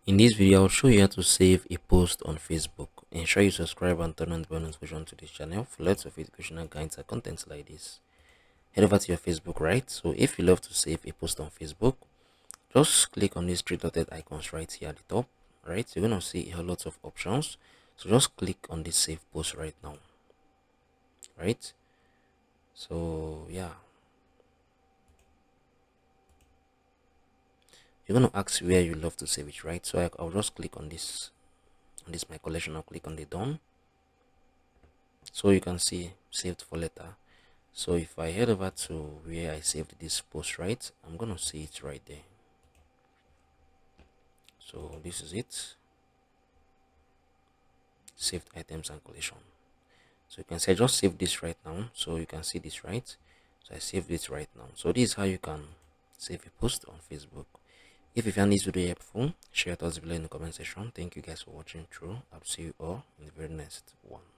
In this video, I'll show you how to save a post on Facebook. Ensure you subscribe and turn on the bell notification to this channel for lots of educational guides and contents like this. Head over to your Facebook, right? So if you love to save a post on Facebook, just click on these three dotted icons right here at the top, right? You're gonna see a lot of options. So just click on this save post right now, right? So yeah, you're gonna ask where you love to save it, right? So I'll just click on this my collection. I'll click on the done. So you can see saved for later. So if I head over to where I saved this post, right, I'm gonna see it right there. So this is it, saved items and collection. So you can say I just save this right now, so you can see this, right? So I saved it right now. So this is how you can save a post on Facebook. If you found this video helpful, share thoughts below in the comment section. Thank you guys for watching through. I'll see you all in the very next one.